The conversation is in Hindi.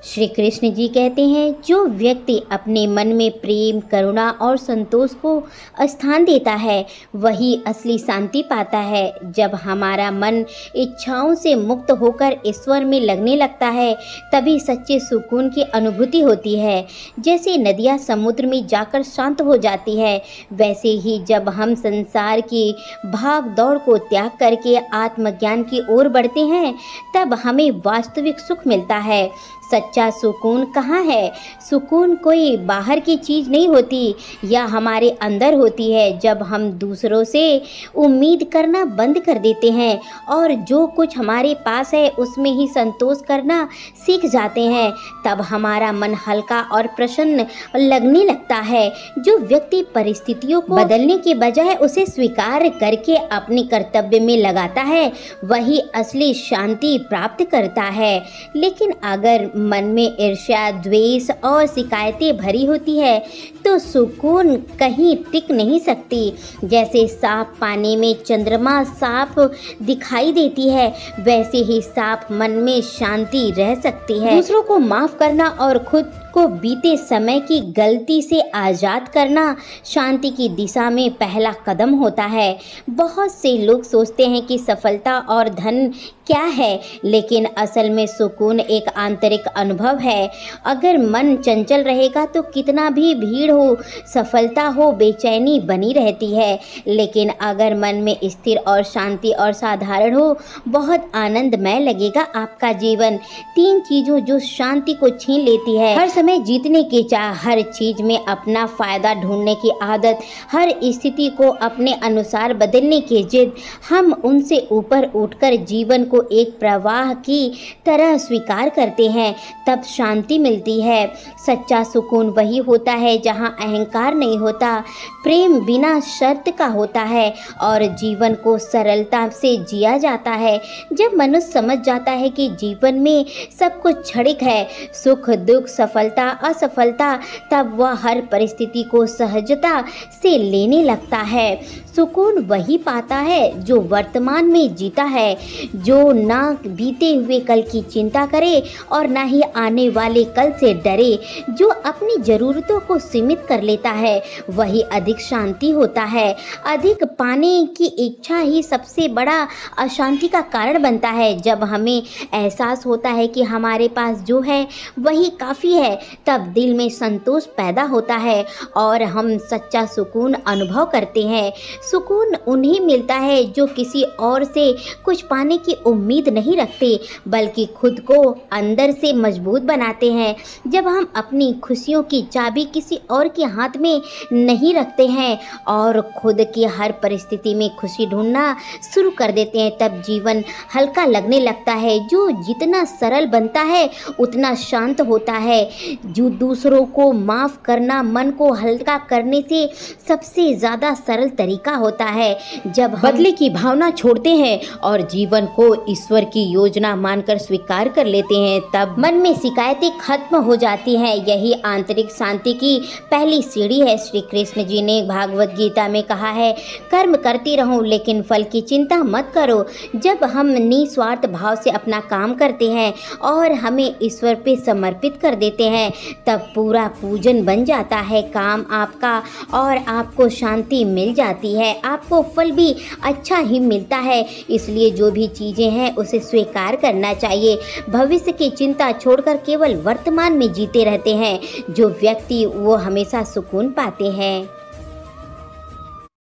श्री कृष्ण जी कहते हैं, जो व्यक्ति अपने मन में प्रेम, करुणा और संतोष को स्थान देता है वही असली शांति पाता है। जब हमारा मन इच्छाओं से मुक्त होकर ईश्वर में लगने लगता है तभी सच्चे सुकून की अनुभूति होती है। जैसे नदियाँ समुद्र में जाकर शांत हो जाती है, वैसे ही जब हम संसार की भाग दौड़ को त्याग करके आत्मज्ञान की ओर बढ़ते हैं तब हमें वास्तविक सुख मिलता है। सच्चा सुकून कहाँ है? सुकून कोई बाहर की चीज़ नहीं होती, यह हमारे अंदर होती है। जब हम दूसरों से उम्मीद करना बंद कर देते हैं और जो कुछ हमारे पास है उसमें ही संतोष करना सीख जाते हैं तब हमारा मन हल्का और प्रसन्न लगने लगता है। जो व्यक्ति परिस्थितियों को बदलने के बजाय उसे स्वीकार करके अपने कर्तव्य में लगाता है वही असली शांति प्राप्त करता है। लेकिन अगर मन में ईर्ष्या, द्वेष और शिकायतें भरी होती है तो सुकून कहीं टिक नहीं सकती। जैसे साफ पानी में चंद्रमा साफ दिखाई देती है वैसे ही साफ मन में शांति रह सकती है। दूसरों को माफ करना और खुद को बीते समय की गलती से आज़ाद करना शांति की दिशा में पहला कदम होता है। बहुत से लोग सोचते हैं कि सफलता और धन क्या है, लेकिन असल में सुकून एक आंतरिक अनुभव है। अगर मन चंचल रहेगा तो कितना भी भीड़ हो, सफलता हो, बेचैनी बनी रहती है। लेकिन अगर मन में स्थिर और शांति और साधारण हो, बहुत आनंदमय लगेगा आपका जीवन। 3 चीज़ों जो शांति को छीन लेती है: हर समय जीतने की चाह, हर चीज़ में अपना फ़ायदा ढूंढने की आदत, हर स्थिति को अपने अनुसार बदलने की जिद। हम उनसे ऊपर उठकर जीवन को एक प्रवाह की तरह स्वीकार करते हैं तब शांति मिलती है। सच्चा सुकून वही होता है जहाँ अहंकार नहीं होता, प्रेम बिना शर्त का होता है और जीवन को सरलता से जिया जाता है। जब मनुष्य समझ जाता है कि जीवन में सब कुछ क्षणिक है, सुख दुख, सफलता असफलता, तब वह हर परिस्थिति को सहजता से लेने लगता है। सुकून वही पाता है जो वर्तमान में जीता है, जो ना बीते हुए कल की चिंता करे और ना ही आने वाले कल से डरे, जो अपनी ज़रूरतों को सीमित कर लेता है वही अधिक शांति होता है। अधिक पाने की इच्छा ही सबसे बड़ा अशांति का कारण बनता है। जब हमें एहसास होता है कि हमारे पास जो है वही काफ़ी है तब दिल में संतोष पैदा होता है और हम सच्चा सुकून अनुभव करते हैं। सुकून उन्हें मिलता है जो किसी और से कुछ पाने की उम्मीद नहीं रखते बल्कि खुद को अंदर से मजबूत बनाते हैं। जब हम अपनी खुशियों की चाबी किसी और के हाथ में नहीं रखते हैं और खुद की हर परिस्थिति में खुशी ढूंढना शुरू कर देते हैं तब जीवन हल्का लगने लगता है। जो जितना सरल बनता है उतना शांत होता है। जो दूसरों को माफ़ करना मन को हल्का करने से सबसे ज़्यादा सरल तरीका होता है। जब हम बदले की भावना छोड़ते हैं और जीवन को ईश्वर की योजना मानकर स्वीकार कर लेते हैं तब मन में शिकायतें खत्म हो जाती हैं। यही आंतरिक शांति की पहली सीढ़ी है। श्री कृष्ण जी ने भागवत गीता में कहा है, कर्म करते रहो लेकिन फल की चिंता मत करो। जब हम निस्वार्थ भाव से अपना काम करते हैं और हमें ईश्वर पे समर्पित कर देते हैं तब पूरा पूजन बन जाता है काम आपका और आपको शांति मिल जाती है। आपको फल भी अच्छा ही मिलता है। इसलिए जो भी चीज़ें हैं उसे स्वीकार करना चाहिए। भविष्य की चिंता छोड़कर केवल वर्तमान में जीते रहते हैं जो व्यक्ति वो हमेशा सुकून पाते हैं।